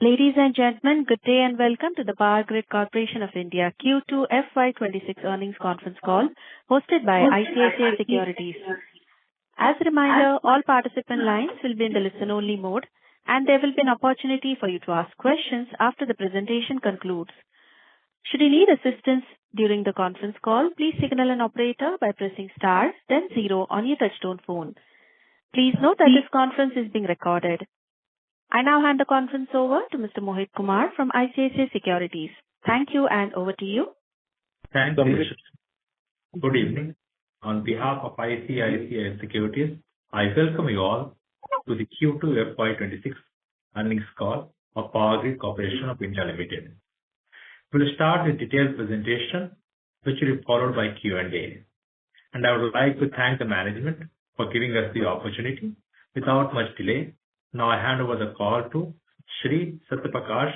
Ladies and gentlemen, good day and welcome to the Power Grid Corporation of India Q2 FY26 earnings conference call hosted by ICICI Securities. As a reminder, all participant lines will be in the listen-only mode, and there will be an opportunity for you to ask questions after the presentation concludes. Should you need assistance during the conference call, please signal an operator by pressing star, then 0 on your touchtone phone. Please note that this conference is being recorded. I now hand the conference over to Mr. Mohit Kumar from ICICI Securities. Thank you, and over to you. Thank you. Good evening. On behalf of ICICI Securities, I welcome you all to the Q2 FY26 earnings call of Power Grid Corporation of India Limited. We'll start with detailed presentation, which will be followed by Q&A. And I would like to thank the management for giving us the opportunity. Without much delay, now I hand over the call to Shri Satyaprakash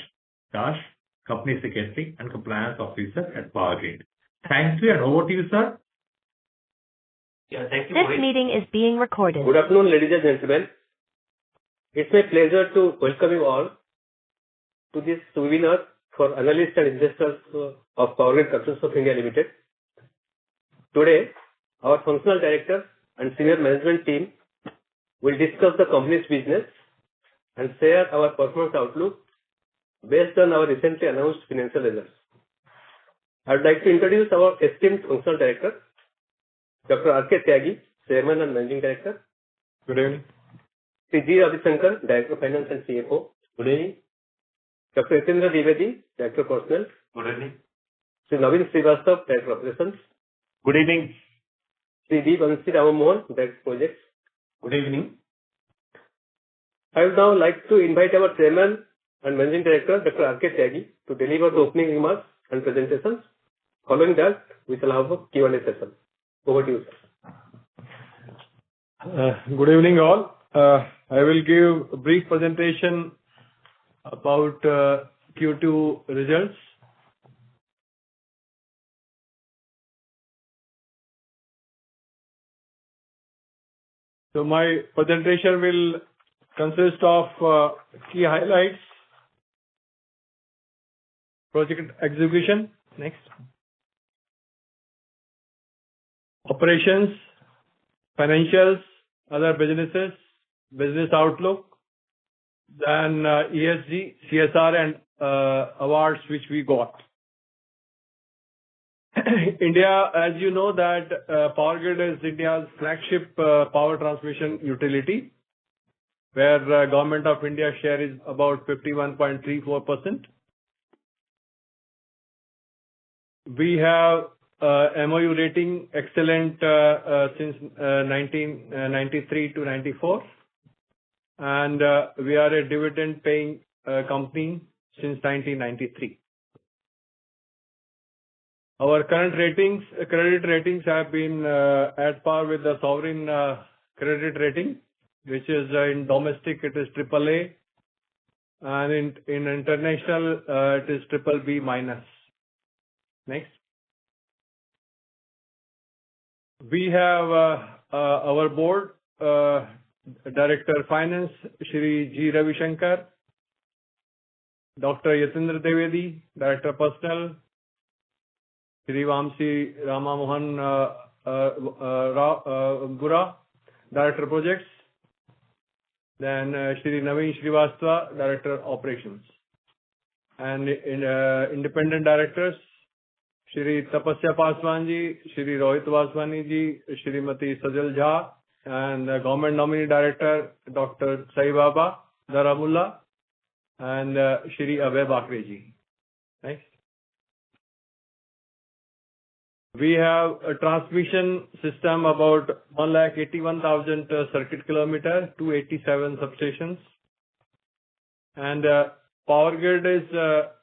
Dash, Company Secretary and Compliance Officer at Power Grid. Thank you, and over to you, sir. Yeah, thank you. This meeting is being recorded. Good afternoon, ladies and gentlemen. It's my pleasure to welcome you all to this webinar for analysts and investors of Power Grid Corporation of India Limited. Today, our functional director and senior management team will discuss the company's business and share our performance outlook based on our recently announced financial results. I would like to introduce our esteemed functional director, Dr. R.K. Tyagi, Chairman and Managing Director. Good evening. Sri G. Ravishankar, Director of Finance and CFO. Good evening. Dr. Yatindra Dwivedi, Director of Personnel. Good evening. Sri Naveen Srivastav, Director of Operations. Good evening. Sri D. Vansi Ramamohan, Director of Projects. Good evening. I would now like to invite our Chairman and Managing Director, Dr. R.K. Tyagi, to deliver the opening remarks and presentations. Following that, we shall have a Q&A session. Over to you, sir. Good evening, all. I will give a brief presentation about Q2 results. So my presentation will consist of key highlights, project execution, next, operations, financials, other businesses, business outlook, then ESG, CSR, and awards which we got. India, as you know, that Power Grid is India's flagship power transmission utility, where Government of India share is about 51.34%. We have MOU rating excellent since 1993 to 94, and we are a dividend-paying company since 1993. Our current ratings, credit ratings have been at par with the sovereign credit rating, which is in domestic it is AAA, and in international it is BBB minus. Next. We have our board, Director Finance, Shri G. Ravishankar, Dr. Yatindra Dwivedi, Director Personnel, Shri Vamsi Ramamohan Gura, Director Projects, then Shri Naveen Srivastava, Director Operations, and independent directors, Shri Tapasya Paswanji, Shri Rohit Vaswani, Shrimati Sajal Jha, and Government Nominee Director, Dr. Sai Baba Daramullah, and Shri Abhay Bakreji. Next. We have a transmission system about 181,000 circuit kilometers, 287 substations, and Power Grid is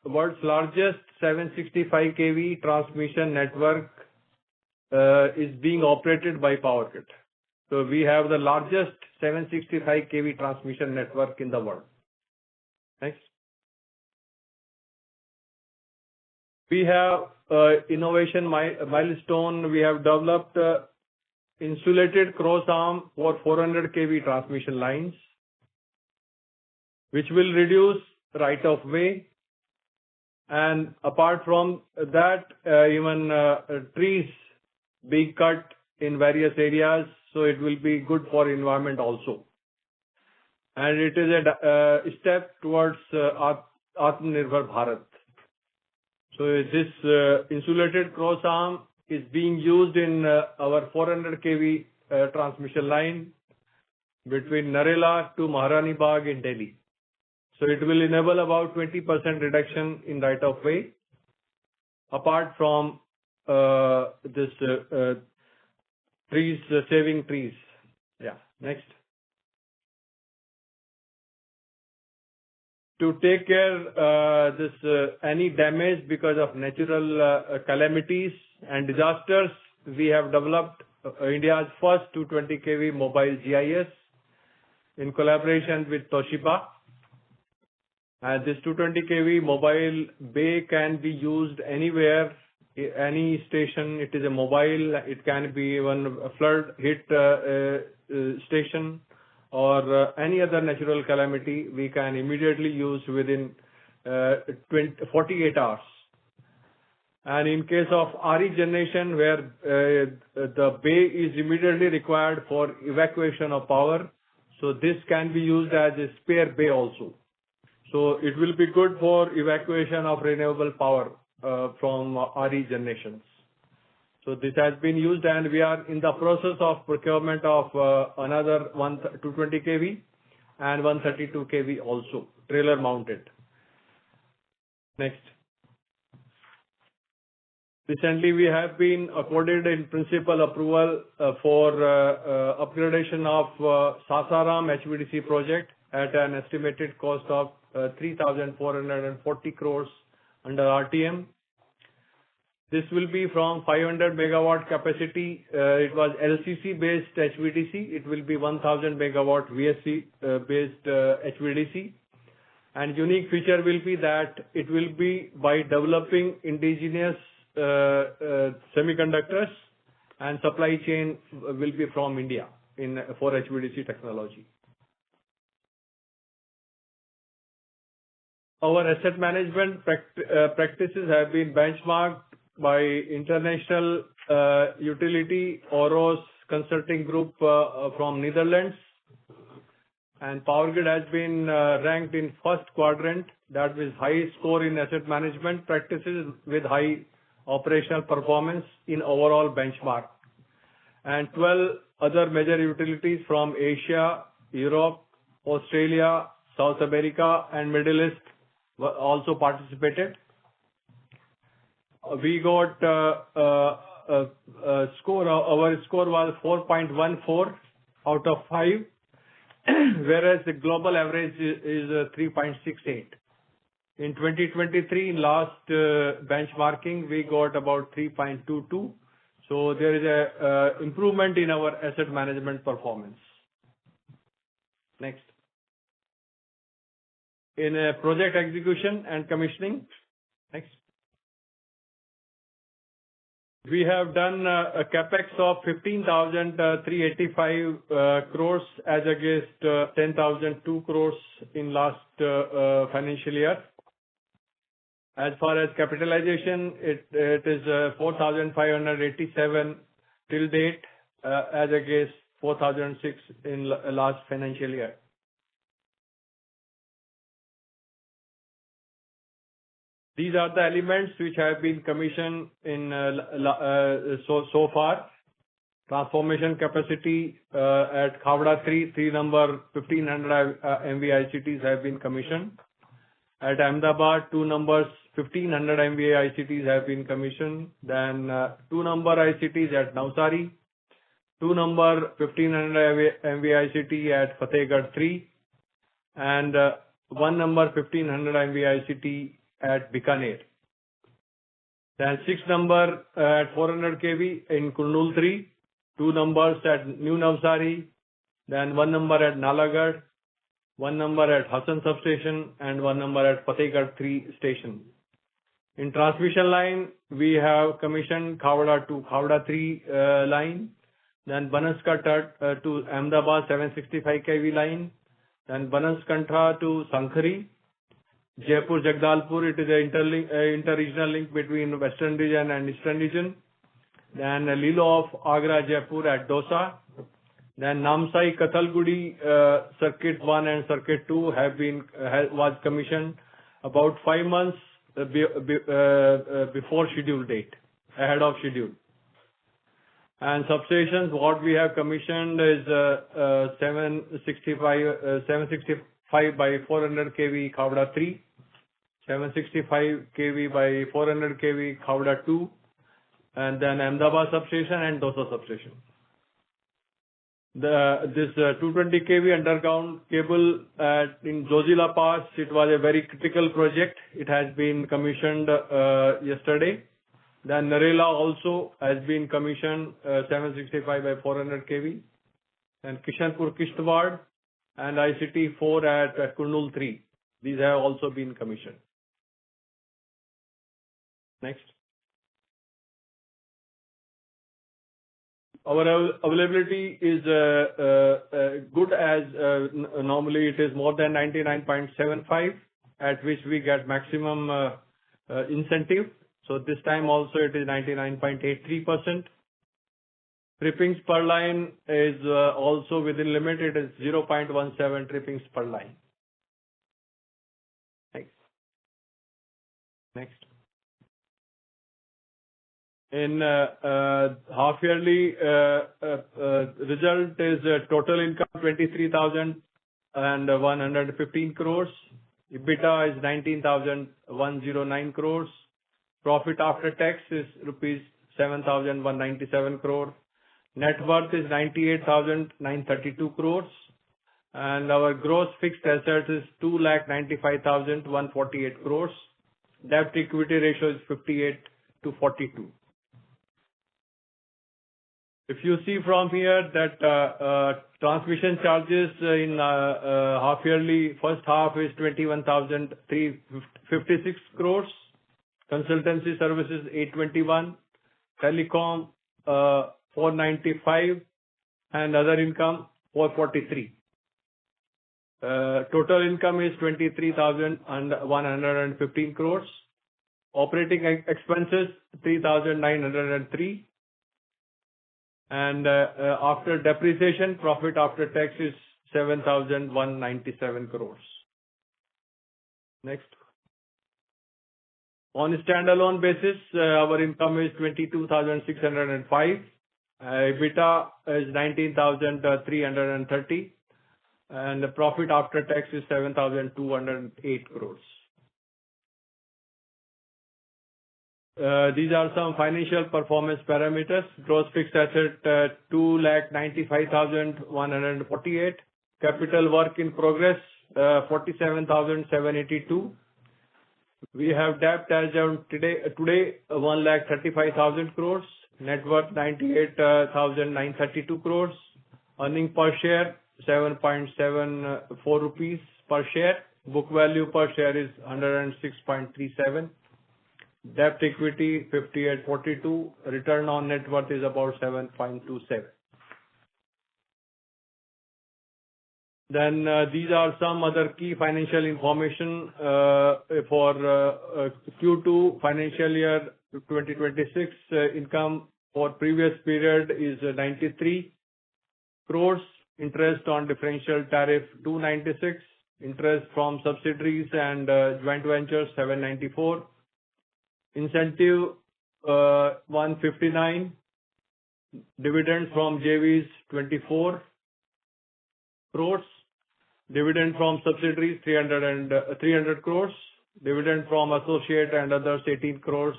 world's largest 765 kV transmission network is being operated by Power Grid. So we have the largest 765 kV transmission network in the world. Next. We have innovation milestone. We have developed insulated cross arm for 400 kV transmission lines, which will reduce right of way. And apart from that, even trees being cut in various areas, so it will be good for environment also. And it is a step towards Atmanirbhar Bharat. So this insulated cross arm is being used in our 400 kV transmission line between Narela to Maharani Bagh in Delhi. So it will enable about 20% reduction in right of way. Apart from this trees, saving trees. Yeah, next. To take care any damage because of natural calamities and disasters, we have developed India's first 220 kV mobile GIS in collaboration with Toshiba. And this 220 kV mobile bay can be used anywhere, any station. It is a mobile. It can be even a flood hit station or any other natural calamity. We can immediately use within 48 hours. And in case of RE generation, where the bay is immediately required for evacuation of power, so this can be used as a spare bay also. So it will be good for evacuation of renewable power from RE generations. So this has been used, and we are in the process of procurement of another 220 kV and 132 kV also, trailer mounted. Next. Recently, we have been accorded in principal approval for upgradation of Sasaram HVDC project at an estimated cost of 3,440 crores under RTM. This will be from 500 megawatt capacity. It was LCC based HVDC. It will be 1000 megawatt VSC based HVDC. And unique feature will be that it will be by developing indigenous semiconductors, and supply chain will be from India for HVDC technology. Our asset management practices have been benchmarked by international utility Oros Consulting Group from Netherlands, and PowerGrid has been ranked in first quadrant, that is high score in asset management practices with high operational performance in overall benchmark. And 12 other major utilities from Asia, Europe, Australia, South America, and Middle East also participated. We got score. Our score was 4.14 out of 5, whereas the global average is 3.68. In 2023, last benchmarking, we got about 3.22. So there is a improvement in our asset management performance. Next. In project execution and commissioning. Next. We have done a capex of 15,385 crores as against 10,002 crores in last financial year. As far as capitalization, it is 4,587 till date as against 4,006 in last financial year. These are the elements which have been commissioned in so far. Transformation capacity at Khavda 3 number 1500 MVA ICTs have been commissioned. At Ahmedabad, 2 numbers 1500 MVA ICTs have been commissioned. Then 2 number ICTs at Navsari, 2 number 1500 MVA ICT at Fatehgarh 3, and 1 number 1500 MVA ICT at Bikaner. Then 6 number at 400 kV in Kurnool 3, 2 numbers at New Navsari, then 1 number at Nalagarh, 1 number at Hassan substation, and 1 number at Fatehgarh 3 station. In transmission line, we have commissioned Khavda to Khavda 3 line, then Banaskantha to Ahmedabad 765 kV line, then Banaskantha to Sankhari, Jaipur-Jagdalpur, it is an inter-regional link between Western region and Eastern region. Then Lilo of Agra-Jaipur at Dosa. Then Namsai-Kathalguri Circuit 1 and Circuit 2 was commissioned about 5 months before schedule date, ahead of schedule. And substations, what we have commissioned is 765 by 400 kV Khavda 3, 765 kV by 400 kV Khavda 2, and then Ahmedabad substation and Dosa substation. This 220 kV underground cable in Zojila Pass, it was a very critical project. It has been commissioned yesterday. Then Narela also has been commissioned 765 by 400 kV. And Kishanpur Kishtwad and ICT 4 at Kurnool 3. These have also been commissioned. Next. Our availability is good as normally it is more than 99.75, at which we get maximum incentive. So this time also it is 99.83%. Trippings per line is also within limit. It is 0.17 trippings per line. Next. In half yearly result is total income 23,115 crores. EBITDA is 19,109 crores. Profit after tax is rupees 7,197 crore. Net worth is 98,932 crores. And our gross fixed assets is 2,95,148 crores. Debt equity ratio is 58:42. If you see from here that transmission charges in half yearly first half is 21,356 crores. Consultancy services 821, telecom 495, and other income 443. Total income is 23,115 crores. Operating expenses 3,903. And after depreciation, profit after tax is 7,197 crores. Next. On a standalone basis, our income is 22,605. EBITDA is 19,330. And the profit after tax is 7,208 crores. These are some financial performance parameters. Gross fixed asset 2,95,148. Capital work in progress 47,782. We have debt as of today 1,35,000 crores. Net worth 98,932 crores. Earning per share 7.74 rupees per share. Book value per share is 106.37. Debt equity 58:42. Return on net worth is about 7.27. Then these are some other key financial information for Q2 financial year 2026. Income for previous period is 93 crores. Interest on differential tariff 296. Interest from subsidiaries and joint ventures 794. Incentive 159. Dividends from JVs 24 crores. Dividend from subsidiaries 300 crores. Dividend from associate and others 18 crores.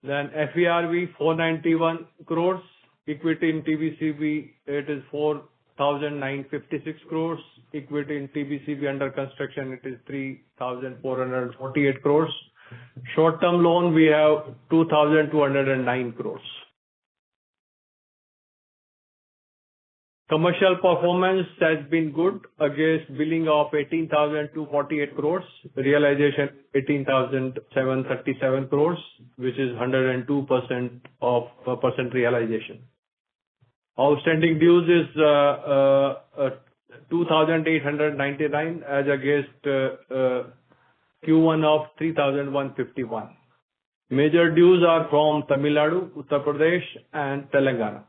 Then FERV 491 crores. Equity in TBCB it is 4,956 crores. Equity in TBCB under construction it is 3,448 crores. Short-term loan we have 2,209 crores. Commercial performance has been good against billing of 18,248 crores, realization 18,737 crores, which is 102% of percent realization. Outstanding dues is 2,899 as against Q1 of 3,151. Major dues are from Tamil Nadu, Uttar Pradesh, and Telangana.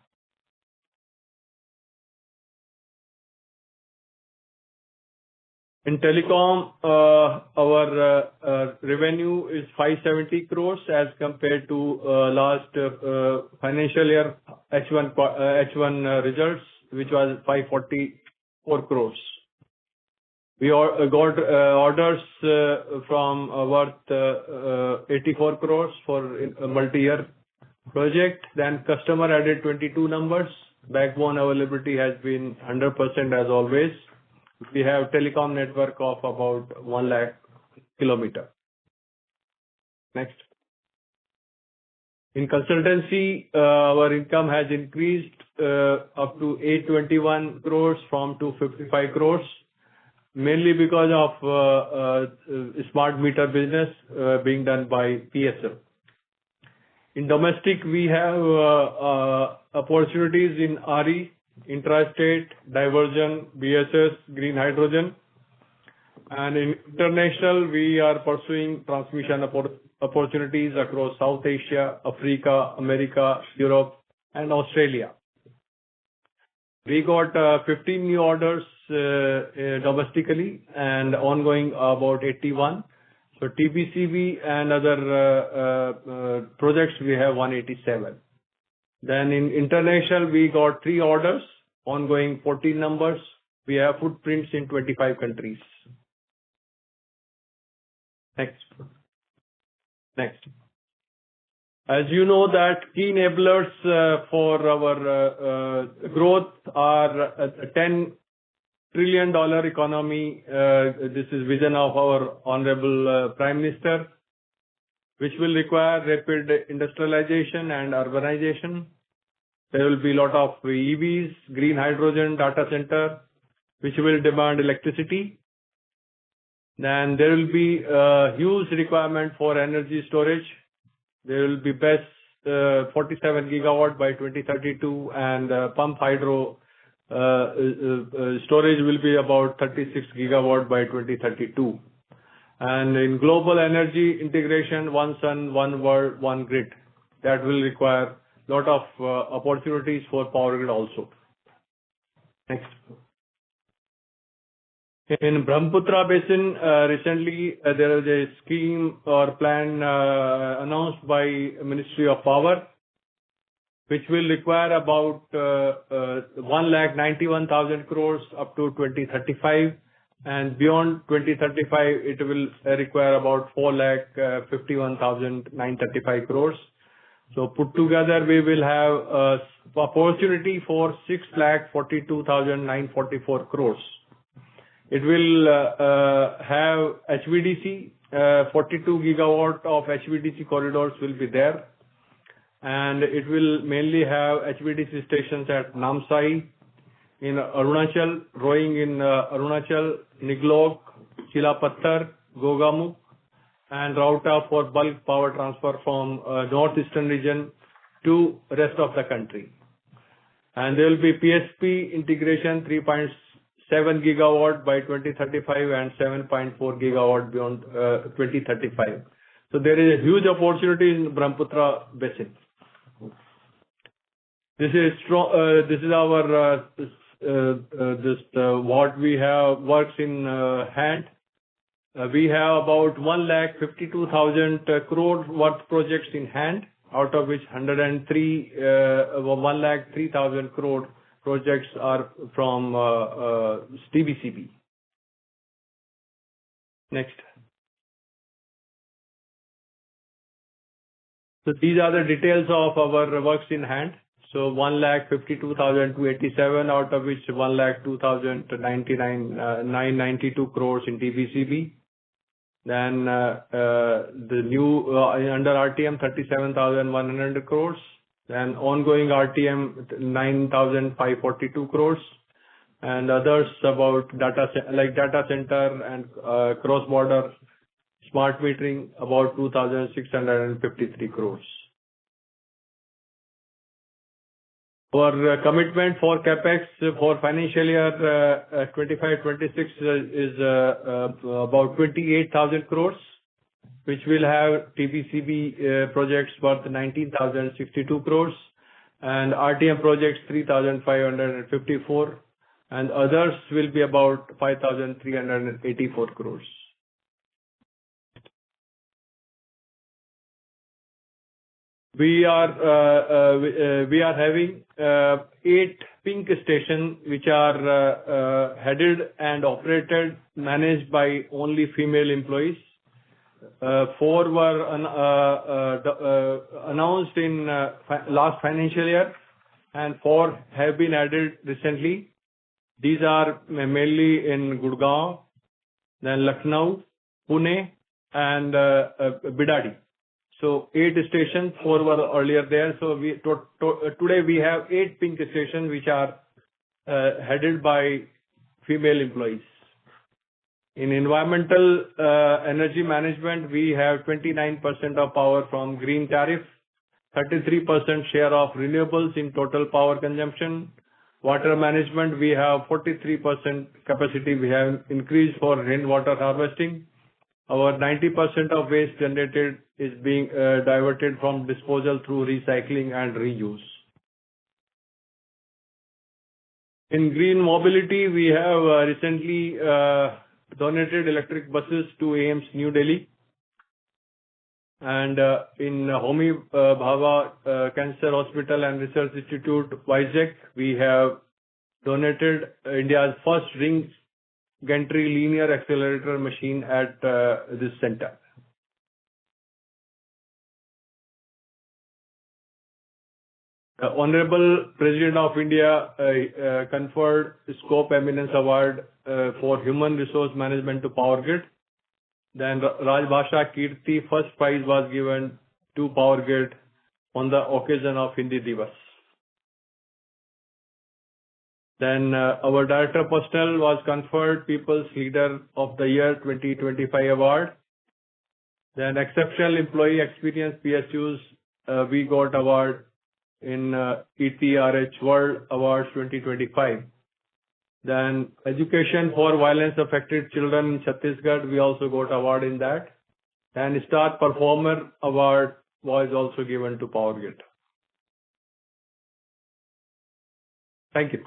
In telecom, our revenue is 570 crores as compared to last financial year H1 results, which was 544 crores. We got orders from worth 84 crores for a multi-year project. Then customer added 22 numbers. Backbone availability has been 100% as always. We have telecom network of about 1 lakh kilometer. Next. In consultancy, our income has increased up to 821 crores from 255 crores, mainly because of smart meter business being done by PSL. In domestic, we have opportunities in RE, intrastate, diversion, BSS, green hydrogen. And in international, we are pursuing transmission opportunities across South Asia, Africa, America, Europe, and Australia. We got 15 new orders domestically and ongoing about 81. So TBCB and other projects, we have 187. Then in international, we got 3 orders, ongoing 14 numbers. We have footprints in 25 countries. Next. As you know that key enablers for our growth are a $10 trillion economy. This is vision of our Honorable Prime Minister, which will require rapid industrialization and urbanization. There will be a lot of EVs, green hydrogen, data center, which will demand electricity. Then there will be a huge requirement for energy storage. There will be best 47 gigawatt by 2032, and pump hydro storage will be about 36 gigawatt by 2032. And in global energy integration, one sun, one world, one grid. That will require a lot of opportunities for power grid also. Next. In Brahmaputra Basin, recently there is a scheme or plan announced by Ministry of Power, which will require about 1,91,000 crores up to 2035. And beyond 2035, it will require about 4,51,935 crores. So put together, we will have opportunity for 6,42,944 crores. It will have HVDC, 42 gigawatt of HVDC corridors will be there. And it will mainly have HVDC stations at Namsai, in Arunachal, Roing in Arunachal, Niglok, Chilapatthar, Gogamukh, and Rauta for bulk power transfer from northeastern region to rest of the country. And there will be PSP integration 3.7 gigawatt by 2035 and 7.4 gigawatt beyond 2035. So there is a huge opportunity in Brahmaputra Basin. This is strong. This is our what we have works in hand. We have about 1,52,000 crore worth projects in hand, out of which 1,03,000 crore projects are from TBCB. Next. So these are the details of our works in hand. So 1,52,287, out of which 1,02,992 crores in TBCB. Then the new under RTM 37,100 crores. Then ongoing RTM 9,542 crores, and others about data center and cross border smart metering about 2,653 crores. Our commitment for CapEx for financial year 25-26 is about 28,000 crores, which will have TBCB projects worth 19,062 crores and RTM projects 3,554, and others will be about 5,384 crores. We are having 8 pink stations which are headed and operated, managed by only female employees. 4 were announced in last financial year, and 4 have been added recently. These are mainly in Gurgaon, then Lucknow, Pune, and Bidadi. So 8 stations, 4 were earlier there. So today we have 8 pink stations which are headed by female employees. In environmental energy management, we have 29% of power from green tariff, 33% share of renewables in total power consumption. Water management, we have 43% capacity we have increased for rainwater harvesting. Our 90% of waste generated is being diverted from disposal through recycling and reuse. In green mobility, we have recently donated electric buses to AIIMS New Delhi. And in Homi Bhabha Cancer Hospital and Research Institute, Vizag, we have donated India's first ring gantry linear accelerator machine at this center. Honorable President of India conferred Scope Eminence Award for Human Resource Management to Power Grid. Then Rajbhasha Kirti first prize was given to Power Grid on the occasion of Hindi Divas. Then our Director Personnel was conferred People's Leader of the Year 2025 award. Then Exceptional Employee Experience PSUs, we got award in ETRH World Awards 2025. Then Education for Violence Affected Children in Chhattisgarh, we also got award in that. And Star Performer Award was also given to Power Grid. Thank you.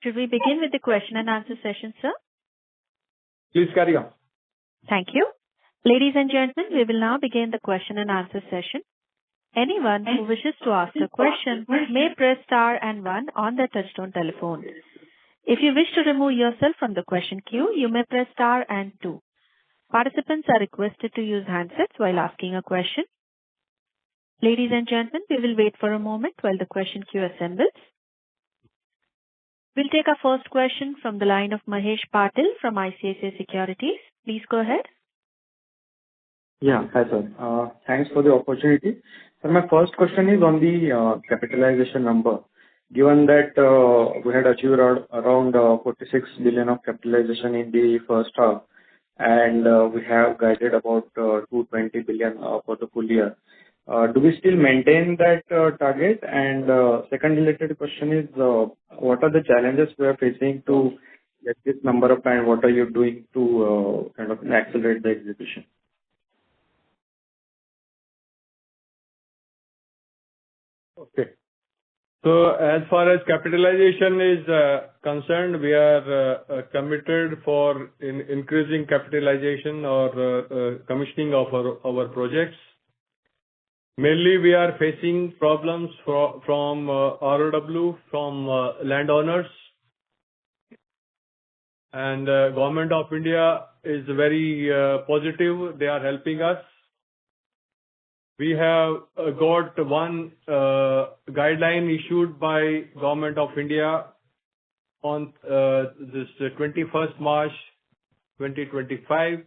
Should we begin with the question and answer session, sir? Please carry on. Thank you. Ladies and gentlemen, we will now begin the question and answer session. Anyone who wishes to ask a question may press star and 1 on their touchtone telephone. If you wish to remove yourself from the question queue, you may press star and 2. Participants are requested to use handsets while asking a question. Ladies and gentlemen, we will wait for a moment while the question queue assembles. We'll take our first question from the line of Mahesh Patil from ICICI Securities. Please go ahead. Yeah, hi sir. Thanks for the opportunity. So my first question is on the capitalization number. Given that we had achieved around 46 billion of capitalization in the first half, and we have guided about 220 billion for the full year. Do we still maintain that target? And second related question is, what are the challenges we are facing to get this number up, and what are you doing to kind of accelerate the execution? Okay. So as far as capitalization is concerned, we are committed for increasing capitalization or commissioning of our projects. Mainly, we are facing problems from ROW, from landowners. And Government of India is very positive. They are helping us. We have got one guideline issued by Government of India on this 21st March 2025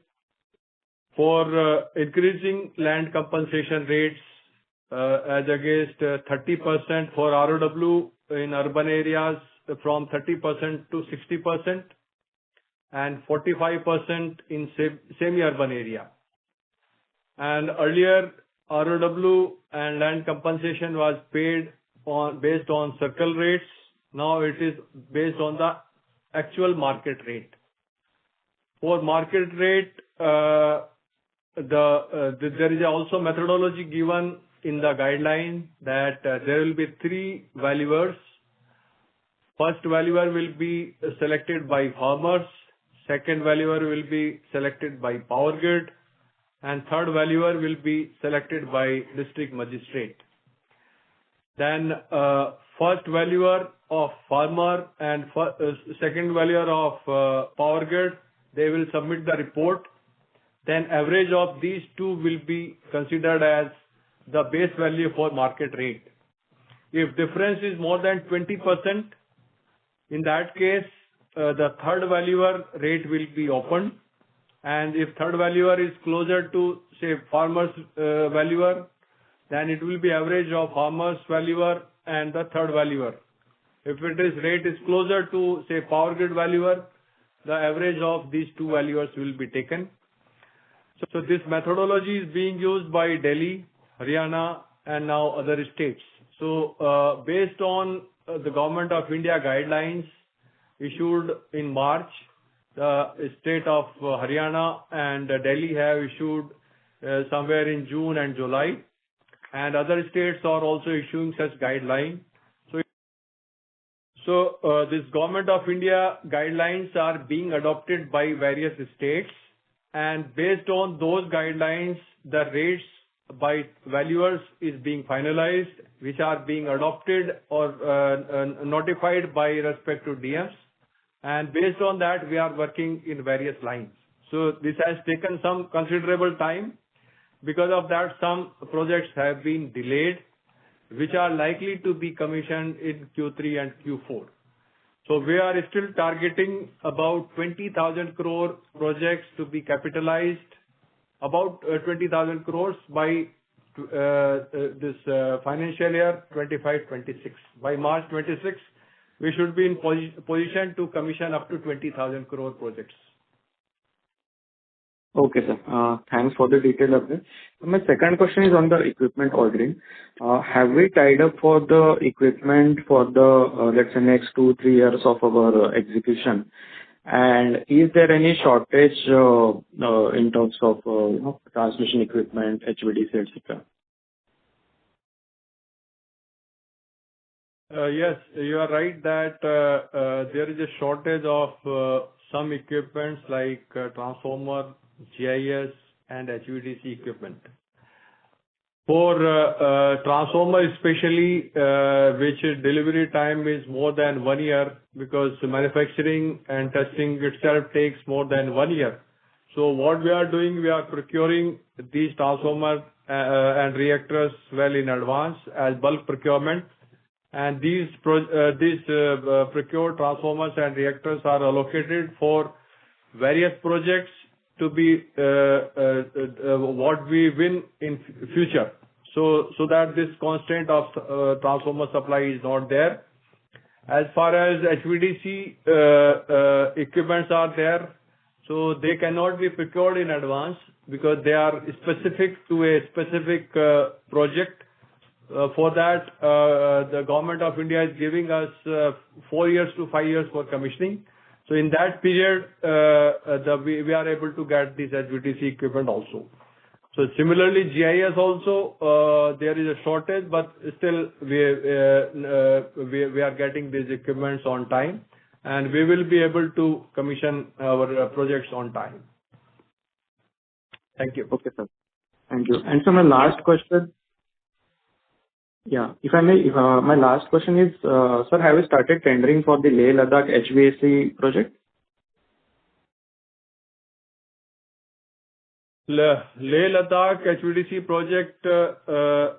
for increasing land compensation rates as against 30% for ROW in urban areas, from 30% to 60%, and 45% in semi-urban area. And earlier, ROW and land compensation was paid based on circle rates. Now it is based on the actual market rate. For market rate, there is also methodology given in the guideline that there will be 3 valuers. First valuer will be selected by farmers, second valuer will be selected by power grid, and third valuer will be selected by district magistrate. Then first valuer of farmer and second valuer of power grid, they will submit the report. Then average of these two will be considered as the base value for market rate. If difference is more than 20%, in that case, the third valuer rate will be opened. And if third valuer is closer to, say, farmer's valuer, then it will be average of farmer's valuer and the third valuer. If rate is closer to, say, power grid valuer, the average of these two valuers will be taken. So this methodology is being used by Delhi, Haryana, and now other states. So based on the Government of India guidelines issued in March, the state of Haryana and Delhi have issued somewhere in June and July, and other states are also issuing such guidelines. So this Government of India guidelines are being adopted by various states, and based on those guidelines, the rates by valuers is being finalized, which are being adopted or notified by respective DMs. And based on that, we are working in various lines. So this has taken some considerable time. Because of that, some projects have been delayed, which are likely to be commissioned in Q3 and Q4. So we are still targeting about 20,000 crore projects to be capitalized, about 20,000 crores by this financial year 25-26. By March 26, we should be in position to commission up to 20,000 crore projects. Okay, sir. Thanks for the detailed update. My second question is on the equipment ordering. Have we tied up for the equipment for the, let's say, next 2-3 years of our execution? And is there any shortage in terms of transmission equipment, HVDC, etc.? Yes, you are right that there is a shortage of some equipments like transformer, GIS, and HVDC equipment. For transformer especially, which delivery time is more than 1 year, because manufacturing and testing itself takes more than 1 year. So what we are doing, we are procuring these transformers and reactors well in advance as bulk procurement. And these procured transformers and reactors are allocated for various projects to be what we win in future. So that this constraint of transformer supply is not there. As far as HVDC equipments are there, so they cannot be procured in advance because they are specific to a specific project. For that, the Government of India is giving us 4 years to 5 years for commissioning. So in that period, we are able to get this HVDC equipment also. So similarly, GIS also, there is a shortage, but still we are getting these equipments on time, and we will be able to commission our projects on time. Thank you. Okay, sir. Thank you. And so my last question. Yeah, if I may, my last question is, sir, have you started tendering for the Leh-Ladakh HVAC project? Leh-Ladakh HVDC project,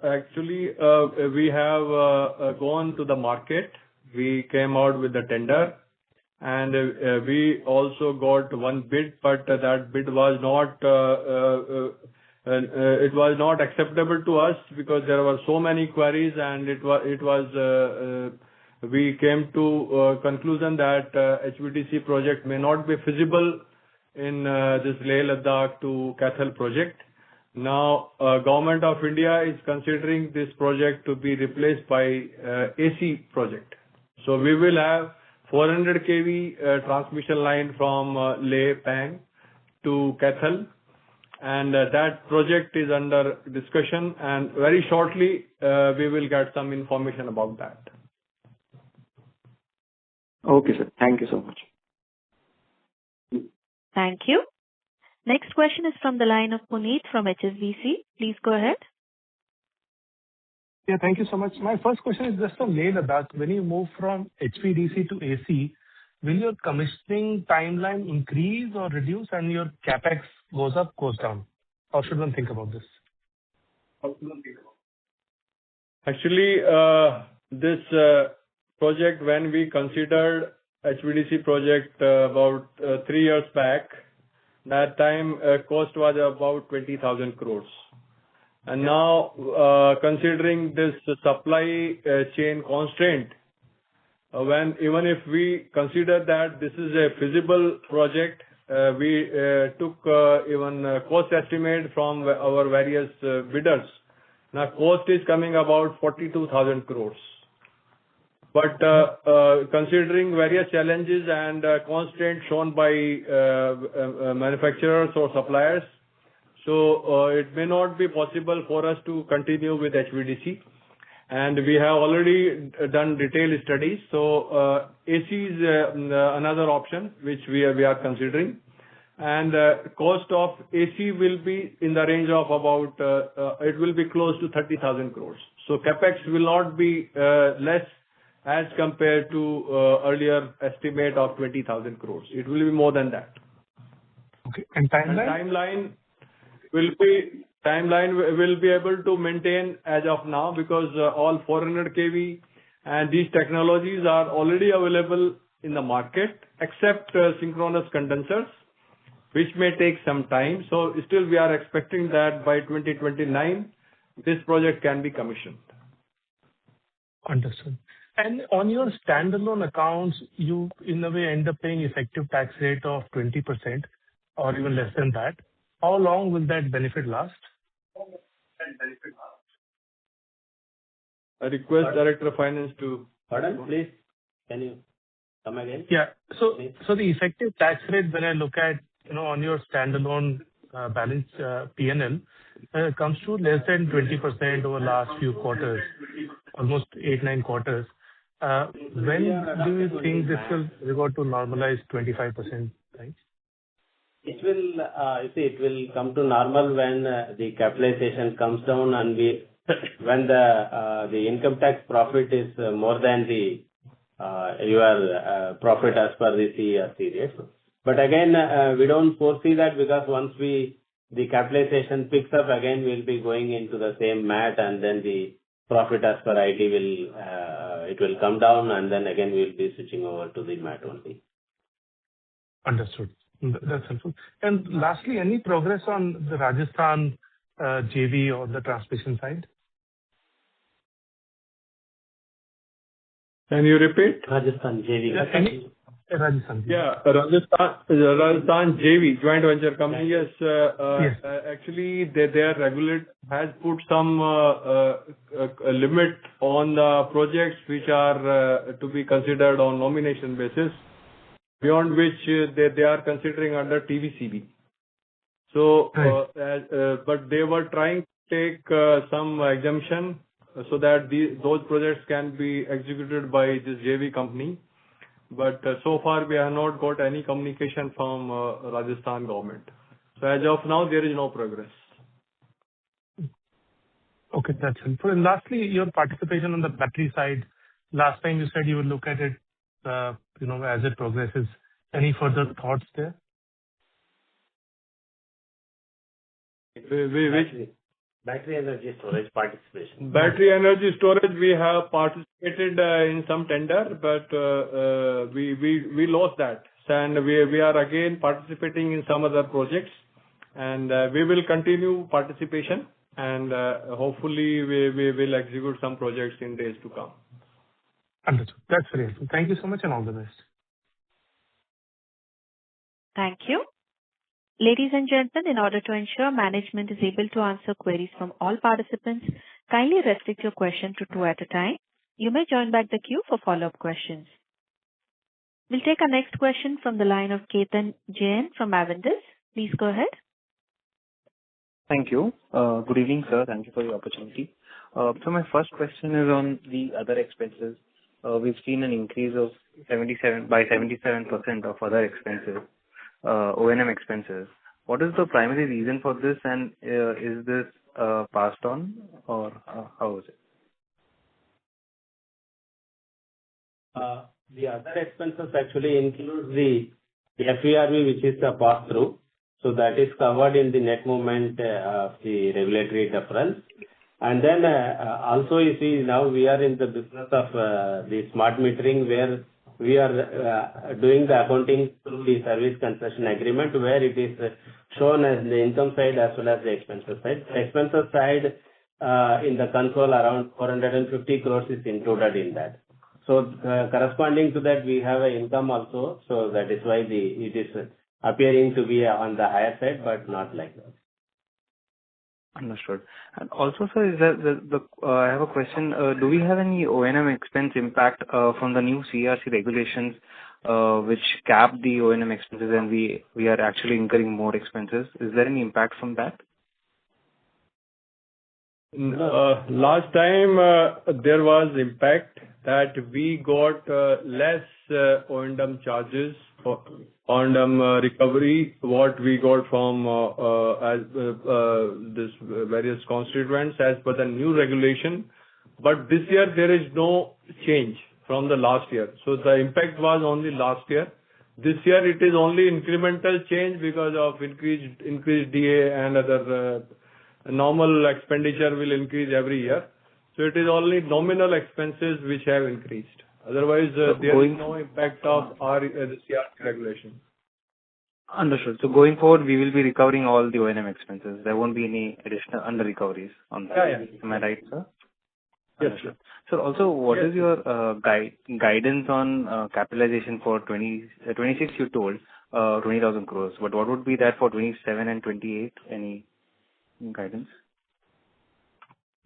actually, we have gone to the market. We came out with the tender, and we also got one bid, but that bid was not it was not acceptable to us because there were so many queries, and we came to conclusion that HVDC project may not be feasible in this Leh Ladakh to Kathal project. Now, Government of India is considering this project to be replaced by AC project. So we will have 400 kV transmission line from Leh Pang to Kathal, and that project is under discussion, and very shortly we will get some information about that. Okay, sir. Thank you so much. Thank you. Next question is from the line of Puneet from HSBC. Please go ahead. Yeah, thank you so much. My first question is just on Leh Ladakh. When you move from HVDC to AC, will your commissioning timeline increase or reduce and your CapEx goes up, goes down? How should one think about this? Actually, this project, when we considered HVDC project about 3 years back, that time cost was about 20,000 crores. And now, considering this supply chain constraint, even if we consider that this is a feasible project, we took even cost estimate from our various bidders. Now, cost is coming about 42,000 crores. But considering various challenges and constraints shown by manufacturers or suppliers, so it may not be possible for us to continue with HVDC. And we have already done detailed studies. So AC is another option which we are considering. And cost of AC will be in the range of about, it will be close to 30,000 crores. So CapEx will not be less as compared to earlier estimate of 20,000 crores. It will be more than that. Okay. And timeline? Timeline will be able to maintain as of now, because all 400 kV and these technologies are already available in the market, except synchronous condensers, which may take some time. So still we are expecting that by 2029, this project can be commissioned. Understood. And on your standalone accounts, you in a way end up paying effective tax rate of 20% or even less than that. How long will that benefit last? I request Director of Finance to... Pardon, please? Can you come again? Yeah. So the effective tax rate, when I look at, on your standalone balance P&L, comes to less than 20% over last few quarters, almost 8-9 quarters. When do you think this will revert to normalized 25%, right? It will come to normal when the capitalization comes down and when the income tax profit is more than your profit as per the CER period. But again, we don't foresee that, because once the capitalization picks up again, we'll be going into the same MAT, and then the profit as per IT will come down, and then again we'll be switching over to the MAT only. Understood. That's helpful. And lastly, any progress on the Rajasthan JV or the transmission side? Can you repeat? Rajasthan JV. Rajasthan. Yeah, Rajasthan JV, joint venture company. Yes, actually their regulator has put some limit on the projects which are to be considered on nomination basis, beyond which they are considering under TVCB. So, but they were trying to take some exemption so that those projects can be executed by this JV company. But so far we have not got any communication from Rajasthan government. So as of now, there is no progress. Okay, that's helpful. And lastly, your participation on the battery side. Last time you said you would look at it, as it progresses. Any further thoughts there? Which? Battery energy storage participation. Battery energy storage, we have participated in some tender, but we lost that. And we are again participating in some other projects, and we will continue participation, and hopefully we will execute some projects in days to come. Understood. That's very helpful. Thank you so much, and all the best. Thank you. Ladies and gentlemen, in order to ensure management is able to answer queries from all participants, kindly restrict your question to two at a time. You may join back the queue for follow-up questions. We'll take our next question from the line of Ketan Jain from Avendus. Please go ahead. Thank you. Good evening, sir. Thank you for the opportunity. So my first question is on the other expenses. We've seen an increase of 77% of other expenses, O&M expenses. What is the primary reason for this, and is this passed on, or how is it? The other expenses actually include the FERV, which is a pass-through. So that is covered in the net movement of the regulatory difference. And then also, you see, now we are in the business of the smart metering, where we are doing the accounting through the service concession agreement, where it is shown as the income side as well as the expenses side. The expenses side in the console around 450 crores is included in that. So corresponding to that, we have an income also. So that is why it is appearing to be on the higher side, but not like that. Understood. And also, sir, is that I have a question. Do we have any O&M expense impact from the new CERC regulations, which cap the O&M expenses, and we are actually incurring more expenses? Is there any impact from that? Last time there was impact that we got less O&M charges for O&M recovery, what we got from this various constituents as per the new regulation. But this year there is no change from the last year. So the impact was only last year. This year it is only incremental change because of increased DA and other normal expenditure will increase every year. So it is only nominal expenses which have increased. Otherwise, there is no impact of the CERC regulation. Understood. So going forward, we will be recovering all the O&M expenses. There won't be any additional under recoveries on that. Yeah. Am I right, sir? Yes, sir. So also, what is your guidance on capitalization for 26? You told 20,000 crores, but what would be that for 27 and 28? Any guidance?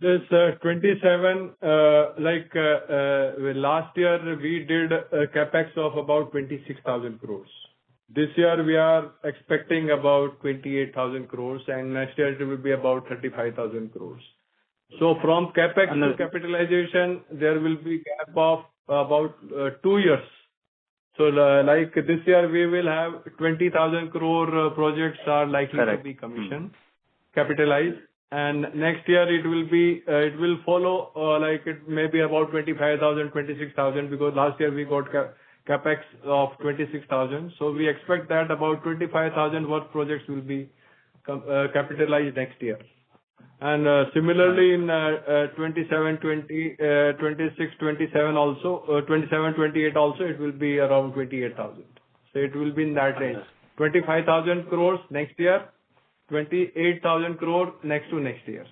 This 27, last year we did a capex of about 26,000 crores. This year we are expecting about 28,000 crores, and next year it will be about 35,000 crores. So from capex to capitalization, there will be gap of about 2 years. So this year we will have 20,000 crore projects are likely to be commissioned, capitalized. And next year it will follow it may be about 25,000, 26,000, because last year we got capex of 26,000. So we expect that about 25,000 worth projects will be capitalized next year. And similarly in 27, 26, 27 also, 27, 28 also, it will be around 28,000. So it will be in that range. 25,000 crores next year, 28,000 crore next year.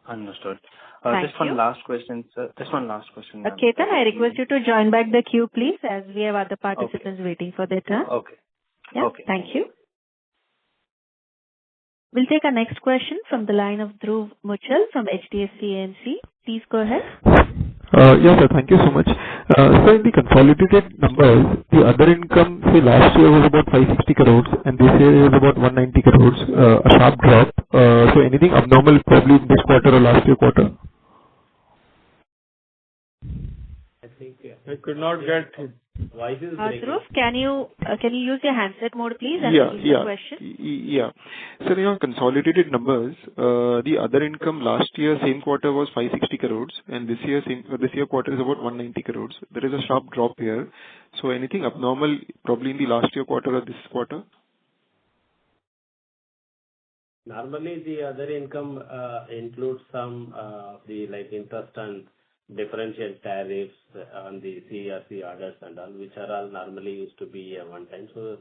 Understood. Thank just one last question, sir. Just one last question. Ketan, I request you to join back the queue, please, as we have other participants waiting for their turn. Okay. Yeah. Okay. Thank you. We'll take our next question from the line of Dhruv Muchal from HDFC AMC. Please go ahead. Yes, sir. Thank you so much. So in the consolidated numbers, the other income, say last year was about 560 crores and this year is about 190 crores, a sharp drop. So anything abnormal probably in this quarter or last year quarter? I think I could not get voice is breaking. Dhruv, can you use your handset mode, please, and repeat the question? Yeah. So in your consolidated numbers, the other income last year, same quarter was 560 crores and this year quarter is about 190 crores. There is a sharp drop here. So anything abnormal probably in the last year quarter or this quarter? Normally, the other income includes some interest and differential tariffs on the CERC orders and all, which are all normally used to be one time. So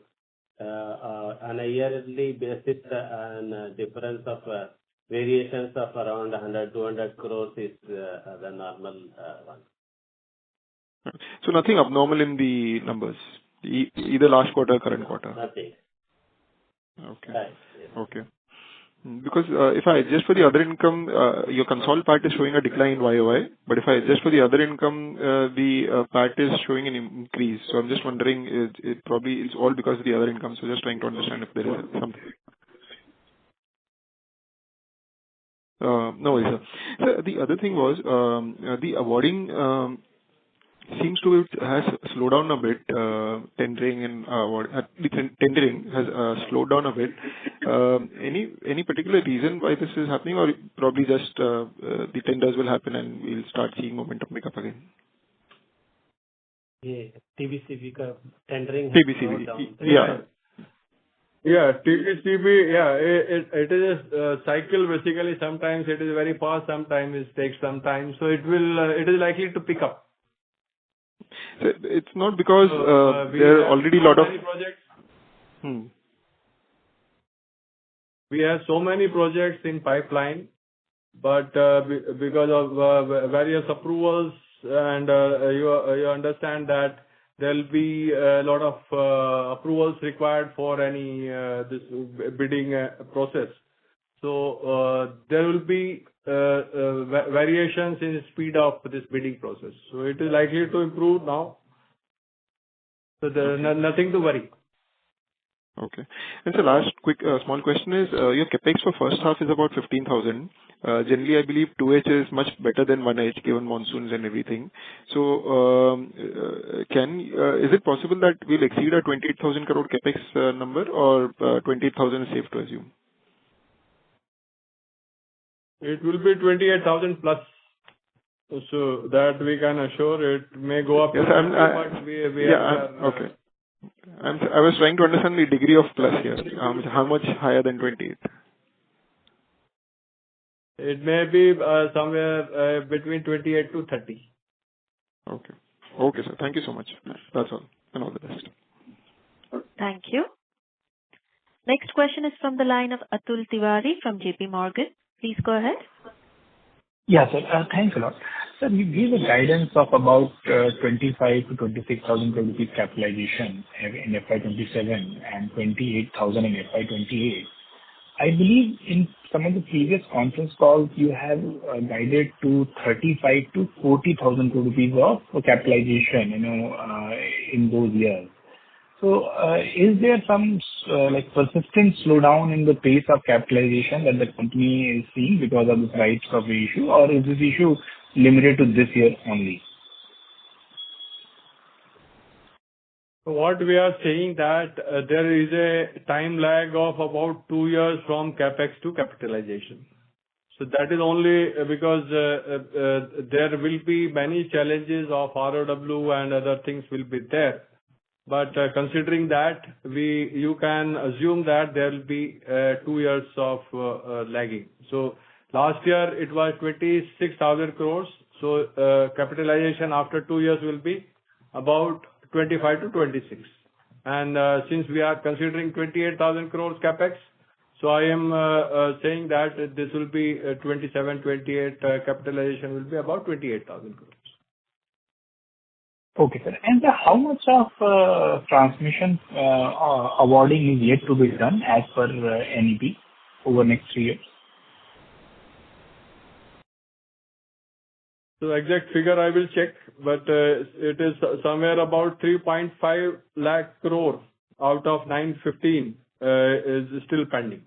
on a yearly basis, a difference of variations of around 100-200 crores is the normal one. So nothing abnormal in the numbers, either last quarter or current quarter? Nothing. Okay. Right. Yes. Okay. Because if I adjust for the other income, your consol part is showing a decline YOY, but if I adjust for the other income, the part is showing an increase. So I'm just wondering, it probably is all because of the other income. So just trying to understand if there is something. No worries, sir. So the other thing was, the awarding seems to has slowed down a bit. Tendering and the tendering has slowed down a bit. Any particular reason why this is happening, or probably just the tenders will happen and we'll start seeing momentum pick up again? Yeah, TBCB tendering has slowed TBCB. down. Yeah. Yeah, TBCB, yeah, it is a cycle basically. Sometimes it is very fast, sometimes it takes some time. So it is likely to pick up. So it's not because We there are have already a so lot of... many projects. We have so many projects in pipeline, but because of various approvals and you understand that there'll be a lot of approvals required for any this bidding process. So there will be variations in the speed of this bidding process. So it is likely to improve now. So there's nothing to worry. Okay. And so last quick small question is, your CapEx for first half is about 15,000. Generally, I believe 2H is much better than 1H, given monsoons and everything. So, is it possible that we'll exceed our 28,000 crore CapEx number, or 28,000 is safe to assume? It will be 28,000 plus. So that we can assure. It may go up. Yes, but we okay. I was trying to understand the degree of plus here. How much higher than 28? It may be somewhere between 28 to 30. Okay. Okay, sir. Thank you so much. That's all. And all the best. Thank you. Next question is from the line of Atul Tiwari from JP Morgan. Please go ahead. Yeah, sir. Thanks a lot. Sir, you gave a guidance of about 25 to 26,000 crore rupees capitalization in FY27 and 28,000 in FY28. I believe in some of the previous conference calls, you have guided to 35 to 40,000 crore rupees of capitalization, in those years. So, is there some persistent slowdown in the pace of capitalization that the company is seeing because of this rights of issue, or is this issue limited to this year only? What we are saying that there is a time lag of about 2 years from capex to capitalization. So that is only because there will be many challenges of ROW and other things will be there. But considering that, you can assume that there will be 2 years of lagging. So last year it was 26,000 crores. So capitalization after 2 years will be about 25 to 26. And since we are considering 28,000 crores capex, so I am saying that this will be 27, 28 capitalization will be about 28,000 crores. Okay, sir. And how much of transmission awarding is yet to be done as per NEP over next 3 years? So exact figure I will check, but it is somewhere about 3.5 lakh crore out of 915 is still pending.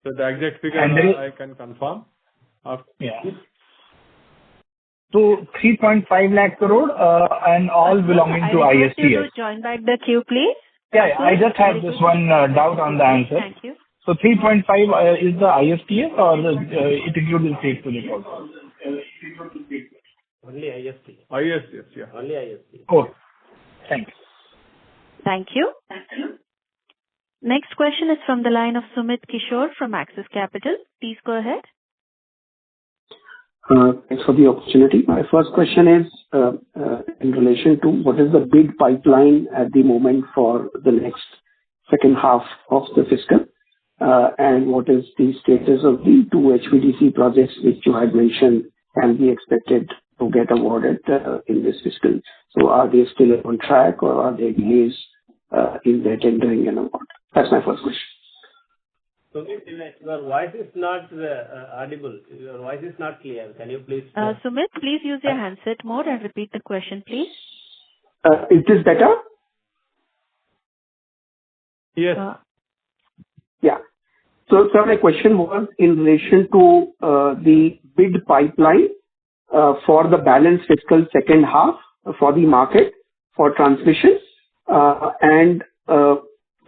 So the exact figure I can confirm. Yeah. So 3.5 lakh crore and all belonging to ISTS. I request you to join back the queue, please. Yeah, I just had this one doubt on the answer. Thank you. So 3.5 is the ISTS, or it includes the state project also? Only IST. ISTS, yeah. Only IST. Oh, thanks. Thank you. Next question is from the line of Sumit Kishore from Axis Capital. Please go ahead. Thanks for the opportunity. My first question is in relation to what is the bid pipeline at the moment for the next second half of the fiscal, and what is the status of the 2 HVDC projects which you had mentioned can be expected to get awarded in this fiscal. So are they still on track, or are there delays in their tendering and award? That's my first question. Sumit, your voice is not audible. Your voice is not clear. Can you please? Sumit, please use your handset mode and repeat the question, please. Is this better? Yes. Yeah. So, sir, my question was in relation to the bid pipeline for the balanced fiscal second half for the market for transmission and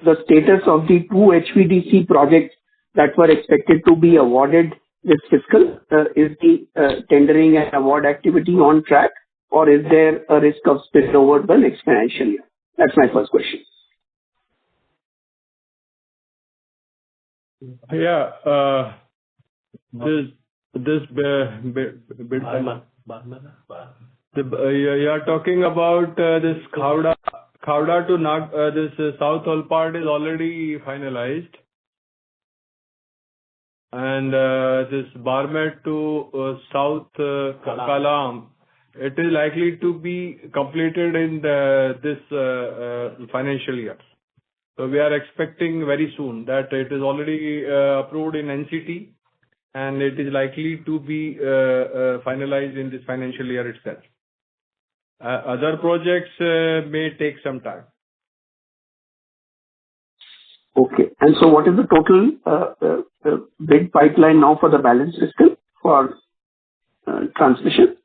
the status of the 2 HVDC projects that were expected to be awarded this fiscal. Is the tendering and award activity on track, or is there a risk of spillover the next financial year? That's my first question. Yeah. This bid. You are talking about this Khavda to this South Olpad is already finalized, and this Barmet to South Kalam, it is likely to be completed in this financial year. So we are expecting very soon that it is already approved in NCT, and it is likely to be finalized in this financial year itself. Other projects may take some time. Okay. And so what is the total bid pipeline now for the balance fiscal for transmission?